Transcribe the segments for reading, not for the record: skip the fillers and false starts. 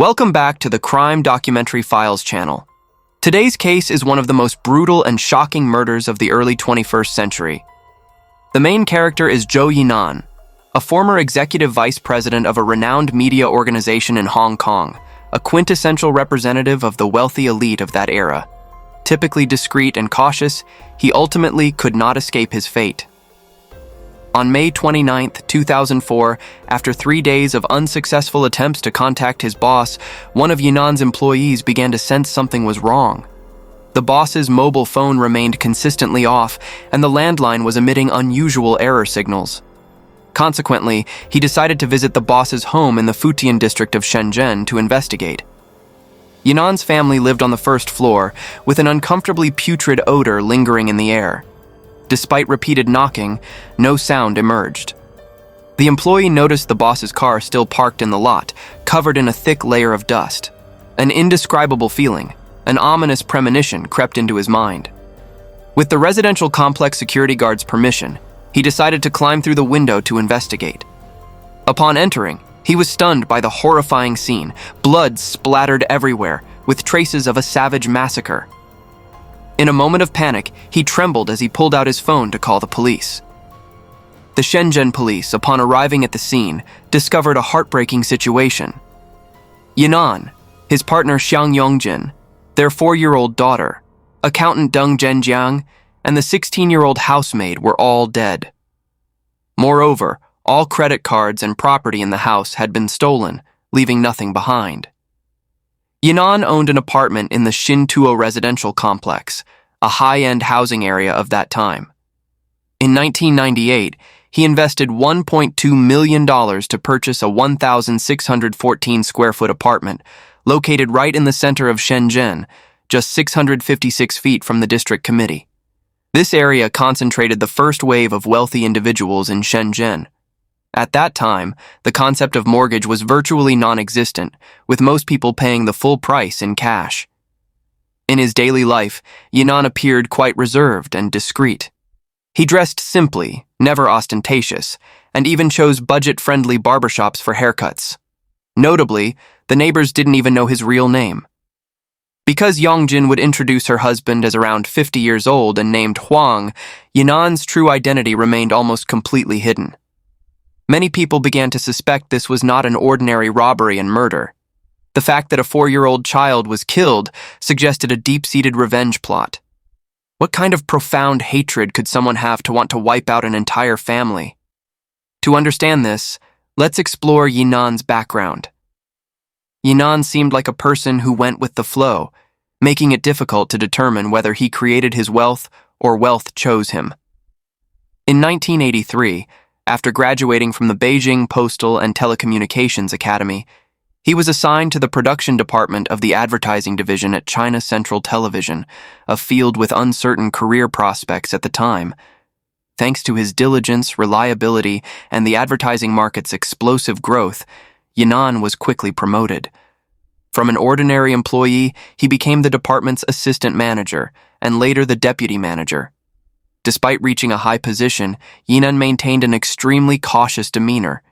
Welcome back to the Crime Documentary Files channel. Today's case is one of the most brutal and shocking murders of the early 21st century. The main character is Zhou Yinan, a former executive vice president of a renowned media organization in Hong Kong, a quintessential representative of the wealthy elite of that era. Typically discreet and cautious, he ultimately could not escape his fate. On May 29, 2004, after 3 days of unsuccessful attempts to contact his boss, one of Yinan's employees began to sense something was wrong. The boss's mobile phone remained consistently off, and the landline was emitting unusual error signals. Consequently, he decided to visit the boss's home in the Futian district of Shenzhen to investigate. Yinan's family lived on the first floor, with an uncomfortably putrid odor lingering in the air. Despite repeated knocking, no sound emerged. The employee noticed the boss's car still parked in the lot, covered in a thick layer of dust. An indescribable feeling, an ominous premonition crept into his mind. With the residential complex security guard's permission, he decided to climb through the window to investigate. Upon entering, he was stunned by the horrifying scene, blood splattered everywhere, with traces of a savage massacre. In a moment of panic, he trembled as he pulled out his phone to call the police. The Shenzhen police, upon arriving at the scene, discovered a heartbreaking situation. Yinan, his partner Yong Jin, their 4-year-old daughter, accountant Deng Zhenjiang, and the 16-year-old housemaid were all dead. Moreover, all credit cards and property in the house had been stolen, leaving nothing behind. Yinan owned an apartment in the Shintuo residential complex, a high-end housing area of that time. In 1998, he invested $1.2 million to purchase a 1,614-square-foot apartment located right in the center of Shenzhen, just 656 feet from the district committee. This area concentrated the first wave of wealthy individuals in Shenzhen. At that time, the concept of mortgage was virtually non-existent, with most people paying the full price in cash. In his daily life, Yinan appeared quite reserved and discreet. He dressed simply, never ostentatious, and even chose budget-friendly barbershops for haircuts. Notably, the neighbors didn't even know his real name. Because Yong Jin would introduce her husband as around 50 years old and named Huang, Yinan's true identity remained almost completely hidden. Many people began to suspect this was not an ordinary robbery and murder. The fact that a 4-year-old child was killed suggested a deep-seated revenge plot. What kind of profound hatred could someone have to want to wipe out an entire family? To understand this, let's explore Yinan's background. Yinan seemed like a person who went with the flow, making it difficult to determine whether he created his wealth or wealth chose him. In 1983, after graduating from the Beijing Postal and Telecommunications Academy, he was assigned to the production department of the advertising division at China Central Television, a field with uncertain career prospects at the time. Thanks to his diligence, reliability, and the advertising market's explosive growth, Yinan was quickly promoted. From an ordinary employee, he became the department's assistant manager, and later the deputy manager. Despite reaching a high position, Yinan maintained an extremely cautious demeanor.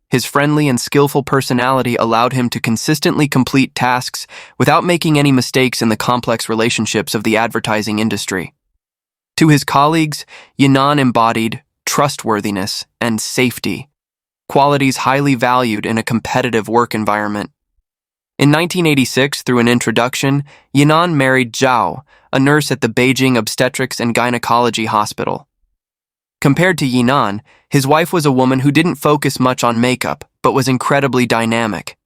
His friendly and skillful personality allowed him to consistently complete tasks without making any mistakes in the complex relationships of the advertising industry. To his colleagues, Yinan embodied trustworthiness and safety, qualities highly valued in a competitive work environment. In 1986, through an introduction, Yinan married Zhou, a nurse at the Beijing Obstetrics and Gynecology Hospital. Compared to Yinan, his wife was a woman who didn't focus much on makeup, but was incredibly dynamic.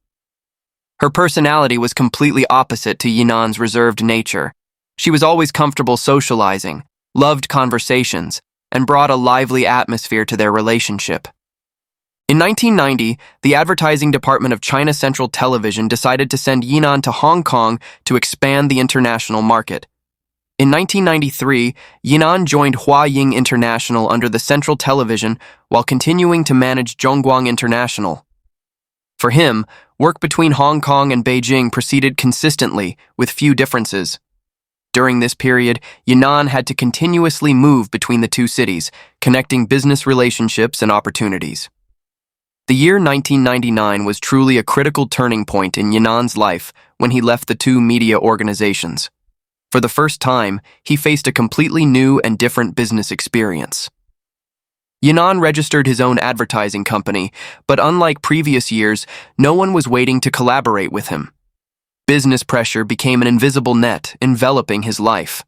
Her personality was completely opposite to Yinan's reserved nature. She was always comfortable socializing, loved conversations, and brought a lively atmosphere to their relationship. In 1990, the advertising department of China Central Television decided to send Yinan to Hong Kong to expand the international market. In 1993, Yinan joined Huaying International under the Central Television while continuing to manage Zhongguang International. For him, work between Hong Kong and Beijing proceeded consistently, with few differences. During this period, Yinan had to continuously move between the two cities, connecting business relationships and opportunities. The year 1999 was truly a critical turning point in Yinan's life when he left the two media organizations. For the first time, he faced a completely new and different business experience. Yinan registered his own advertising company, but unlike previous years, no one was waiting to collaborate with him. Business pressure became an invisible net enveloping his life.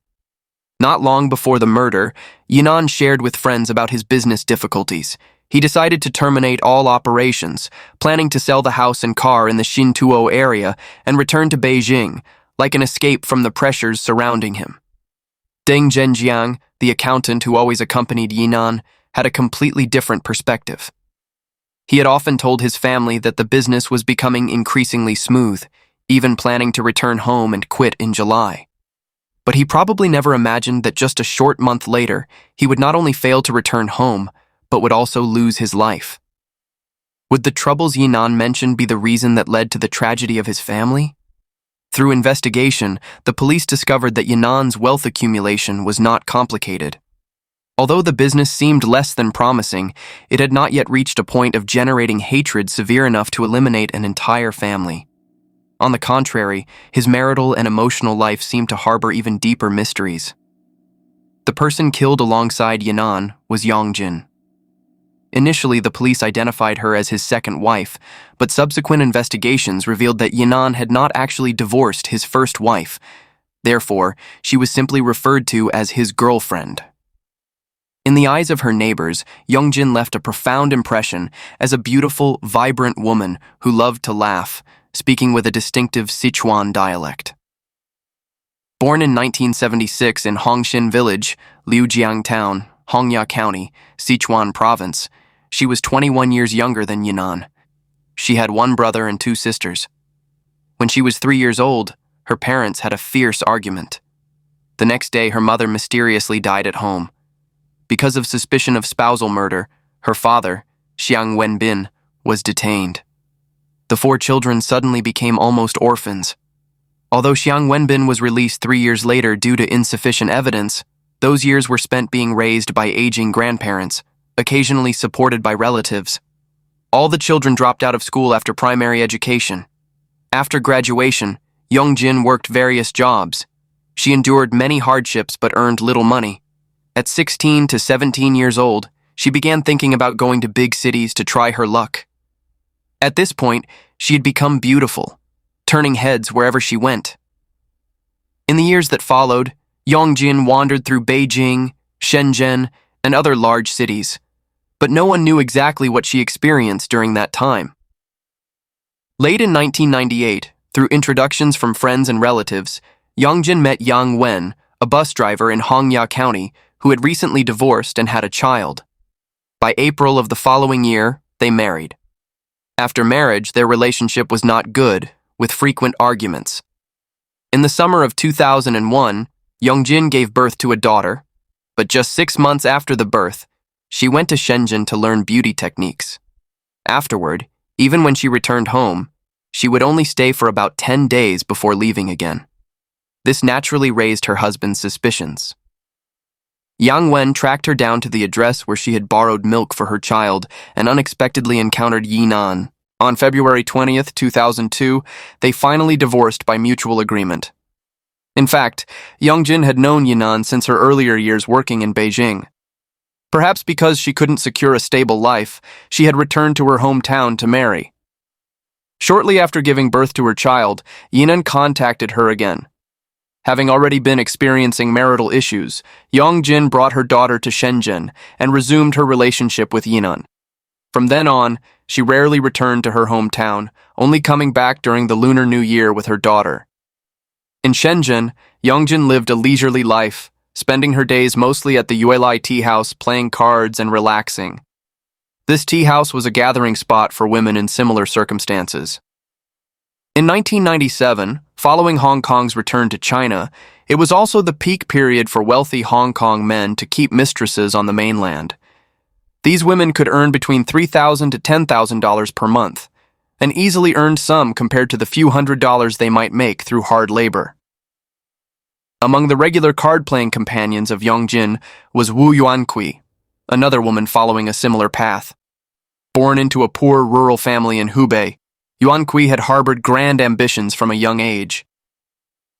Not long before the murder, Yinan shared with friends about his business difficulties. He decided to terminate all operations, planning to sell the house and car in the Xintuo area and return to Beijing, like an escape from the pressures surrounding him. Deng Zhenjiang, the accountant who always accompanied Yinan, had a completely different perspective. He had often told his family that the business was becoming increasingly smooth, even planning to return home and quit in July. But he probably never imagined that just a short month later, he would not only fail to return home, but would also lose his life. Would the troubles Yinan mentioned be the reason that led to the tragedy of his family? Through investigation, the police discovered that Yinan's wealth accumulation was not complicated. Although the business seemed less than promising, it had not yet reached a point of generating hatred severe enough to eliminate an entire family. On the contrary, his marital and emotional life seemed to harbor even deeper mysteries. The person killed alongside Yinan was Yong Jin. Initially, the police identified her as his second wife, but subsequent investigations revealed that Yinan had not actually divorced his first wife. Therefore, she was simply referred to as his girlfriend. In the eyes of her neighbors, Yong Jin left a profound impression as a beautiful, vibrant woman who loved to laugh, speaking with a distinctive Sichuan dialect. Born in 1976 in Hongshin Village, Liujiang Town, Hongya County, Sichuan Province, she was 21 years younger than Yinan. She had one brother and two sisters. When she was 3 years old, her parents had a fierce argument. The next day, her mother mysteriously died at home. Because of suspicion of spousal murder, her father, Xiang Wenbin, was detained. The 4 children suddenly became almost orphans. Although Xiang Wenbin was released 3 years later due to insufficient evidence, those years were spent being raised by aging grandparents, occasionally supported by relatives. All the children dropped out of school after primary education. After graduation, Yong Jin worked various jobs. She endured many hardships but earned little money. At 16 to 17 years old, she began thinking about going to big cities to try her luck. At this point, she had become beautiful, turning heads wherever she went. In the years that followed, Yong Jin wandered through Beijing, Shenzhen, and other large cities, but no one knew exactly what she experienced during that time. Late in 1998, through introductions from friends and relatives, Yong Jin met Yang Wen, a bus driver in Hongya County who had recently divorced and had a child. By April of the following year, they married. After marriage, their relationship was not good, with frequent arguments. In the summer of 2001, Yong Jin gave birth to a daughter, but just 6 months after the birth, she went to Shenzhen to learn beauty techniques. Afterward, even when she returned home, she would only stay for about 10 days before leaving again. This naturally raised her husband's suspicions. Yang Wen tracked her down to the address where she had borrowed milk for her child and unexpectedly encountered Yinan. On February 20th, 2002, they finally divorced by mutual agreement. In fact, Yong Jin had known Yinan since her earlier years working in Beijing. Perhaps because she couldn't secure a stable life, she had returned to her hometown to marry. Shortly after giving birth to her child, Yinan contacted her again. Having already been experiencing marital issues, Yong Jin brought her daughter to Shenzhen and resumed her relationship with Yinan. From then on, she rarely returned to her hometown, only coming back during the Lunar New Year with her daughter. In Shenzhen, Yong Jin lived a leisurely life, spending her days mostly at the Yuelai tea house playing cards and relaxing. This tea house was a gathering spot for women in similar circumstances. In 1997, following Hong Kong's return to China, it was also the peak period for wealthy Hong Kong men to keep mistresses on the mainland. These women could earn between $3,000 to $10,000 per month, an easily earned sum compared to the few $100s they might make through hard labor. Among the regular card-playing companions of Yong Jin was Wu Yuankui, another woman following a similar path. Born into a poor rural family in Hubei, Yuan Kui had harbored grand ambitions from a young age.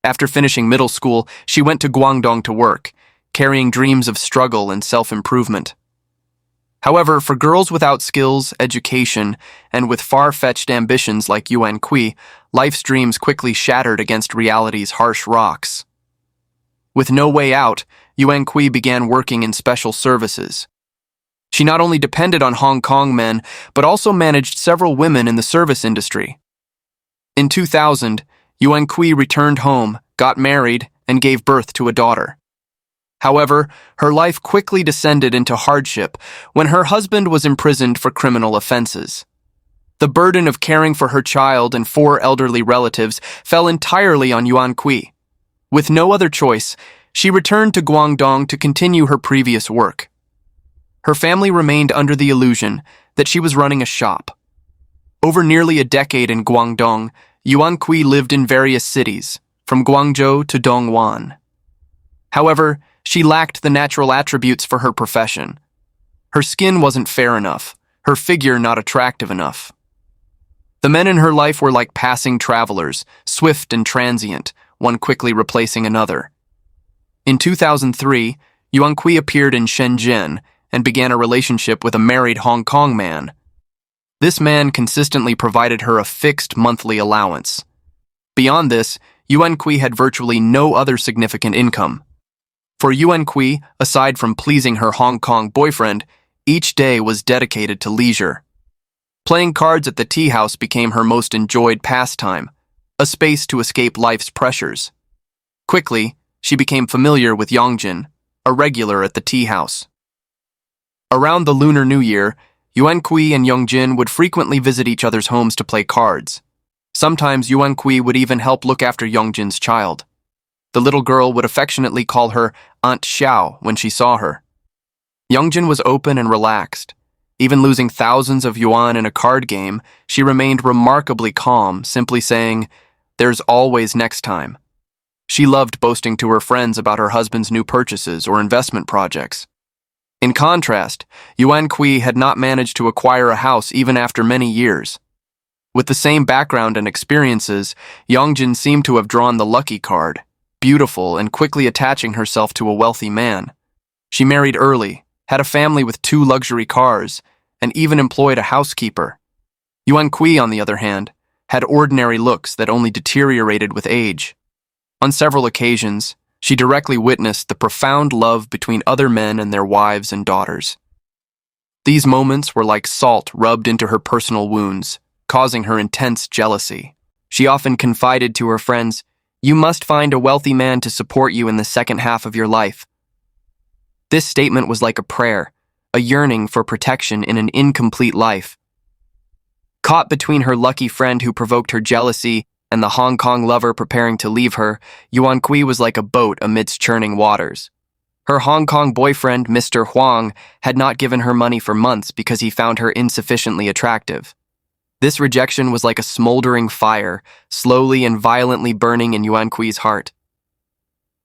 After finishing middle school, she went to Guangdong to work, carrying dreams of struggle and self-improvement. However, for girls without skills, education, and with far-fetched ambitions like Yuan Kui, life's dreams quickly shattered against reality's harsh rocks. With no way out, Yuan Kui began working in special services. She not only depended on Hong Kong men, but also managed several women in the service industry. In 2000, Yuan Kui returned home, got married, and gave birth to a daughter. However, her life quickly descended into hardship when her husband was imprisoned for criminal offenses. The burden of caring for her child and 4 elderly relatives fell entirely on Yuan Kui. With no other choice, she returned to Guangdong to continue her previous work. Her family remained under the illusion that she was running a shop. Over nearly a decade in Guangdong, Yuan Kui lived in various cities, from Guangzhou to Dongguan. However, she lacked the natural attributes for her profession. Her skin wasn't fair enough, her figure not attractive enough. The men in her life were like passing travelers, swift and transient, one quickly replacing another. In 2003, Yuan Kui appeared in Shenzhen and began a relationship with a married Hong Kong man. This man consistently provided her a fixed monthly allowance. Beyond this, Yuan Kui had virtually no other significant income. For Yuan Kui, aside from pleasing her Hong Kong boyfriend, each day was dedicated to leisure. Playing cards at the tea house became her most enjoyed pastime, a space to escape life's pressures. Quickly, she became familiar with Yong Jin, a regular at the tea house. Around the Lunar New Year, Yuan Kui and Yong Jin would frequently visit each other's homes to play cards. Sometimes Yuan Kui would even help look after Yong Jin's child. The little girl would affectionately call her Aunt Xiao when she saw her. Yong Jin was open and relaxed. Even losing thousands of yuan in a card game, she remained remarkably calm, simply saying, "There's always next time." She loved boasting to her friends about her husband's new purchases or investment projects. In contrast, Yuan Kui had not managed to acquire a house even after many years. With the same background and experiences, Yong Jin seemed to have drawn the lucky card, beautiful and quickly attaching herself to a wealthy man. She married early, had a family with 2 luxury cars, and even employed a housekeeper. Yuan Kui, on the other hand, had ordinary looks that only deteriorated with age. On several occasions, she directly witnessed the profound love between other men and their wives and daughters. These moments were like salt rubbed into her personal wounds, causing her intense jealousy. She often confided to her friends, "You must find a wealthy man to support you in the second half of your life." This statement was like a prayer, a yearning for protection in an incomplete life. Caught between her lucky friend who provoked her jealousy and the Hong Kong lover preparing to leave her, Yuan Kui was like a boat amidst churning waters. Her Hong Kong boyfriend, Mr. Huang, had not given her money for months because he found her insufficiently attractive. This rejection was like a smoldering fire, slowly and violently burning in Yuan Kui's heart.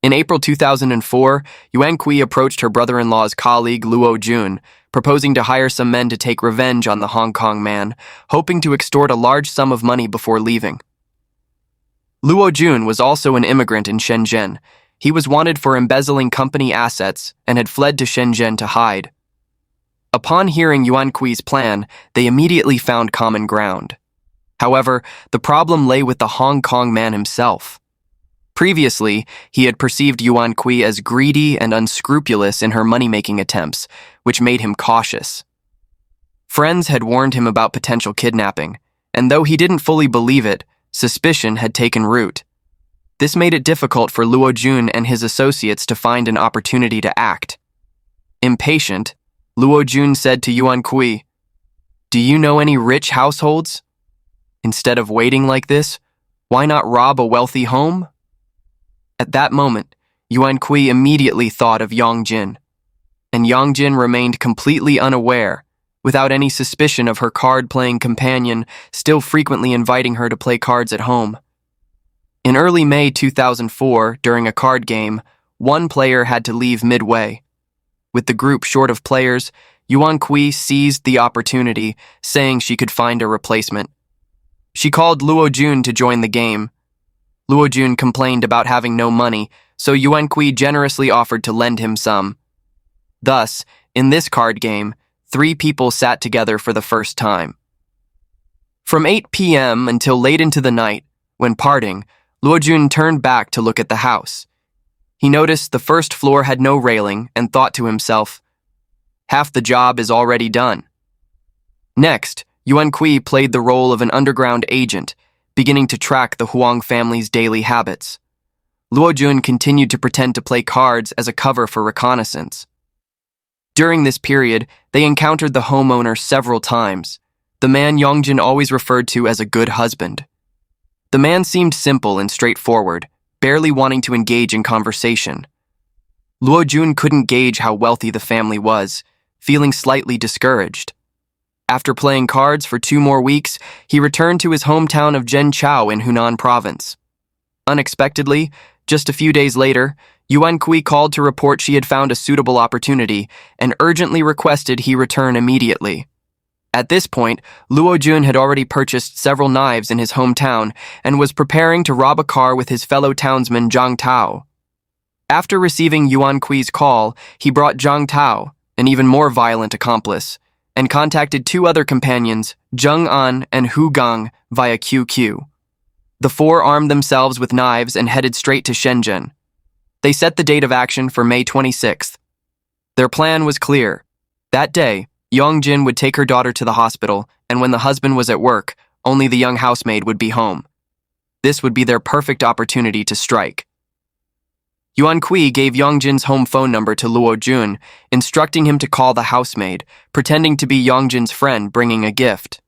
In April 2004, Yuan Kui approached her brother-in-law's colleague Luo Jun, proposing to hire some men to take revenge on the Hong Kong man, hoping to extort a large sum of money before leaving. Luo Jun was also an immigrant in Shenzhen. He was wanted for embezzling company assets and had fled to Shenzhen to hide. Upon hearing Yuan Kui's plan, they immediately found common ground. However, the problem lay with the Hong Kong man himself. Previously, he had perceived Yuan Kui as greedy and unscrupulous in her money-making attempts, which made him cautious. Friends had warned him about potential kidnapping, and though he didn't fully believe it, suspicion had taken root. This made it difficult for Luo Jun and his associates to find an opportunity to act. Impatient, Luo Jun said to Yuan Kui, "Do you know any rich households? Instead of waiting like this, why not rob a wealthy home?" At that moment, Yuan Kui immediately thought of Yong Jin, and Yong Jin remained completely unaware, without any suspicion of her card-playing companion still frequently inviting her to play cards at home. In early May 2004, during a card game, one player had to leave midway. With the group short of players, Yuan Kui seized the opportunity, saying she could find a replacement. She called Luo Jun to join the game. Luo Jun complained about having no money, so Yuan Kui generously offered to lend him some. Thus, in this card game, 3 people sat together for the first time. From 8 p.m. until late into the night, when parting, Luo Jun turned back to look at the house. He noticed the first floor had no railing and thought to himself, "Half the job is already done." Next, Yuan Kui played the role of an underground agent, beginning to track the Huang family's daily habits. Luo Jun continued to pretend to play cards as a cover for reconnaissance. During this period, they encountered the homeowner several times, the man Yong Jin always referred to as a good husband. The man seemed simple and straightforward, barely wanting to engage in conversation. Luo Jun couldn't gauge how wealthy the family was, feeling slightly discouraged. After playing cards for 2 more weeks, he returned to his hometown of Zhenchao in Hunan province. Unexpectedly, just a few days later, Yuan Kui called to report she had found a suitable opportunity and urgently requested he return immediately. At this point, Luo Jun had already purchased several knives in his hometown and was preparing to rob a car with his fellow townsman Zhang Tao. After receiving Yuan Kui's call, he brought Zhang Tao, an even more violent accomplice, and contacted 2 other companions, Zheng An and Hu Gang, via QQ. The 4 armed themselves with knives and headed straight to Shenzhen. They set the date of action for May 26th. Their plan was clear. That day, Yong Jin would take her daughter to the hospital, and when the husband was at work, only the young housemaid would be home. This would be their perfect opportunity to strike. Yuan Kui gave Yong Jin's home phone number to Luo Jun, instructing him to call the housemaid, pretending to be Yong Jin's friend bringing a gift.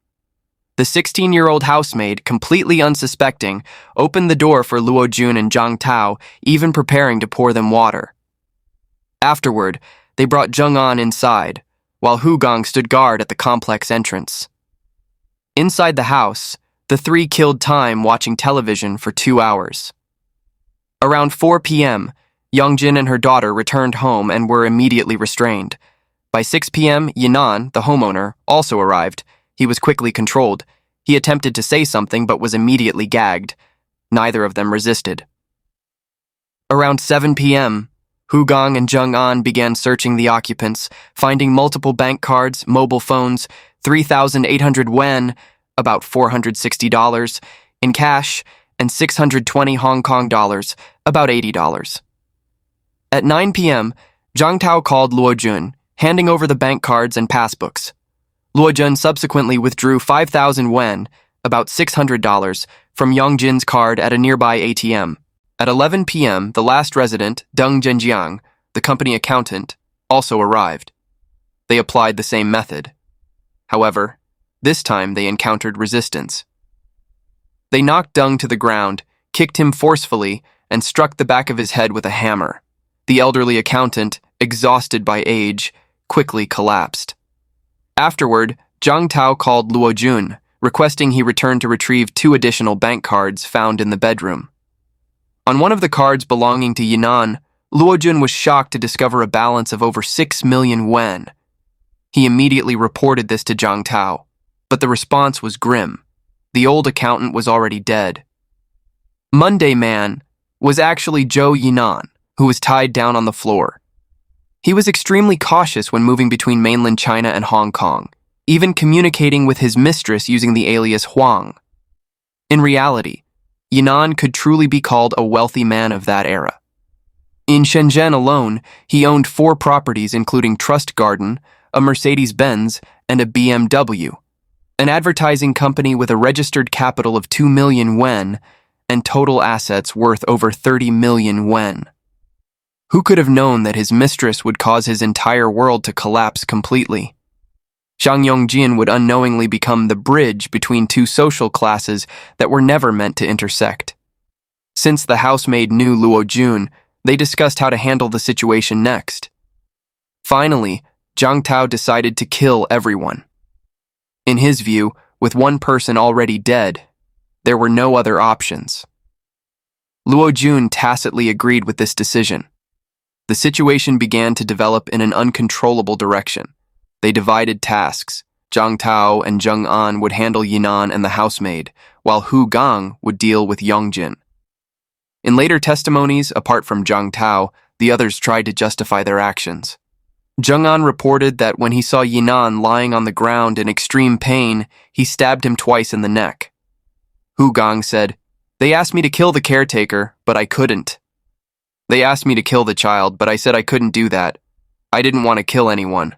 The 16-year-old housemaid, completely unsuspecting, opened the door for Luo Jun and Zhang Tao, even preparing to pour them water. Afterward, they brought Zheng An inside, while Hu Gang stood guard at the complex entrance. Inside the house, the 3 killed time watching television for 2 hours. Around 4 p.m., Yong Jin and her daughter returned home and were immediately restrained. By 6 p.m., Yinan, the homeowner, also arrived. He was quickly controlled. He attempted to say something but was immediately gagged. Neither of them resisted. Around 7 p.m., Hu Gang and Zheng An began searching the occupants, finding multiple bank cards, mobile phones, 3,800 yuan, about $460, in cash, and 620 Hong Kong dollars, about $80. At 9 p.m., Zhang Tao called Luo Jun, handing over the bank cards and passbooks. Luo Jun subsequently withdrew 5,000 yuan, about $600, from Yong Jin's card at a nearby ATM. At 11 p.m., the last resident, Deng Zhenjiang, the company accountant, also arrived. They applied the same method. However, this time they encountered resistance. They knocked Deng to the ground, kicked him forcefully, and struck the back of his head with a hammer. The elderly accountant, exhausted by age, quickly collapsed. Afterward, Zhang Tao called Luo Jun, requesting he return to retrieve 2 additional bank cards found in the bedroom. On one of the cards belonging to Yinan, Luo Jun was shocked to discover a balance of over 6 million yuan. He immediately reported this to Zhang Tao, but the response was grim. The old accountant was already dead. Monday Man was actually Zhou Yinan, who was tied down on the floor. He was extremely cautious when moving between mainland China and Hong Kong, even communicating with his mistress using the alias Huang. In reality, Yinan could truly be called a wealthy man of that era. In Shenzhen alone, he owned 4 properties including Trust Garden, a Mercedes-Benz, and a BMW, an advertising company with a registered capital of 2 million yuan and total assets worth over 30 million yuan. Who could have known that his mistress would cause his entire world to collapse completely? Yong Jin would unknowingly become the bridge between 2 social classes that were never meant to intersect. Since the housemaid knew Luo Jun, they discussed how to handle the situation next. Finally, Zhang Tao decided to kill everyone. In his view, with one person already dead, there were no other options. Luo Jun tacitly agreed with this decision. The situation began to develop in an uncontrollable direction. They divided tasks. Zhang Tao and Zheng An would handle Yinan and the housemaid, while Hu Gang would deal with Yong Jin. In later testimonies, apart from Zhang Tao, the others tried to justify their actions. Zheng An reported that when he saw Yinan lying on the ground in extreme pain, he stabbed him twice in the neck. Hu Gang said, "They asked me to kill the caretaker, but I couldn't. They asked me to kill the child, but I said I couldn't do that. I didn't want to kill anyone."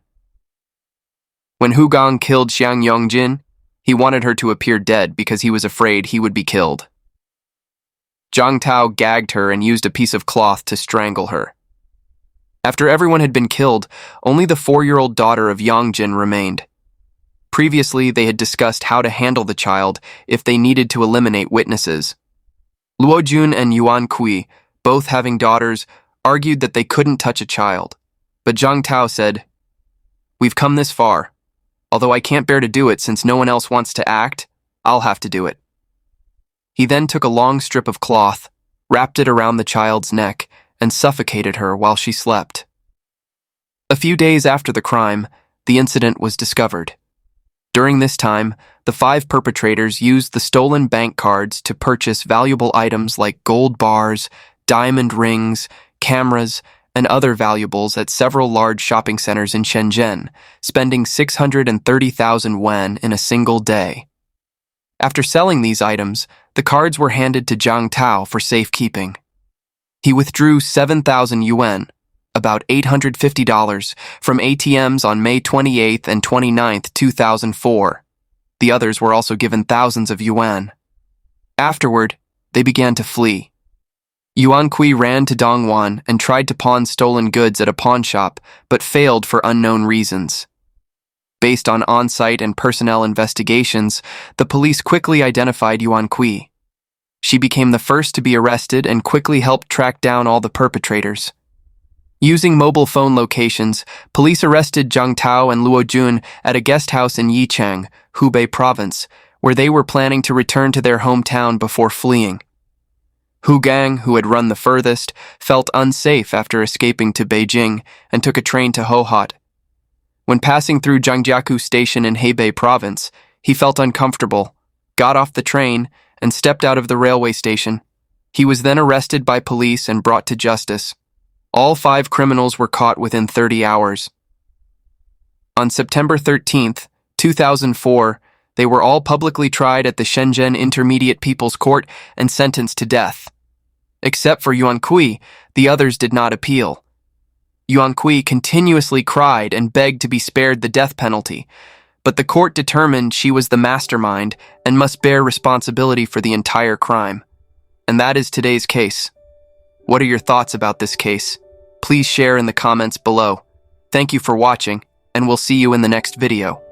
When Hu Gang killed Xiang Yong Jin, he wanted her to appear dead because he was afraid he would be killed. Zhang Tao gagged her and used a piece of cloth to strangle her. After everyone had been killed, only the 4-year-old daughter of Yong Jin remained. Previously, they had discussed how to handle the child if they needed to eliminate witnesses. Luo Jun and Yuan Kui, both having daughters, argued that they couldn't touch a child. But Zhang Tao said, "We've come this far. Although I can't bear to do it since no one else wants to act, I'll have to do it." He then took a long strip of cloth, wrapped it around the child's neck, and suffocated her while she slept. A few days after the crime, the incident was discovered. During this time, the 5 perpetrators used the stolen bank cards to purchase valuable items like gold bars, diamond rings, cameras, and other valuables at several large shopping centers in Shenzhen, spending 630,000 yuan in a single day. After selling these items, the cards were handed to Zhang Tao for safekeeping. He withdrew 7,000 yuan, about $850, from ATMs on May 28th and 29th, 2004. The others were also given thousands of yuan. Afterward, they began to flee. Yuan Kui ran to Dongwan and tried to pawn stolen goods at a pawn shop, but failed for unknown reasons. Based on on-site and personnel investigations, the police quickly identified Yuan Kui. She became the first to be arrested and quickly helped track down all the perpetrators. Using mobile phone locations, police arrested Zhang Tao and Luo Jun at a guest house in Yichang, Hubei province, where they were planning to return to their hometown before fleeing. Hu Gang, who had run the furthest, felt unsafe after escaping to Beijing and took a train to Hohhot. When passing through Zhangjiakou Station in Hebei province, he felt uncomfortable, got off the train, and stepped out of the railway station. He was then arrested by police and brought to justice. All 5 criminals were caught within 30 hours. On September 13th, 2004, they were all publicly tried at the Shenzhen Intermediate People's Court and sentenced to death. Except for Yuan Kui, the others did not appeal. Yuan Kui continuously cried and begged to be spared the death penalty, but the court determined she was the mastermind and must bear responsibility for the entire crime. And that is today's case. What are your thoughts about this case? Please share in the comments below. Thank you for watching, and we'll see you in the next video.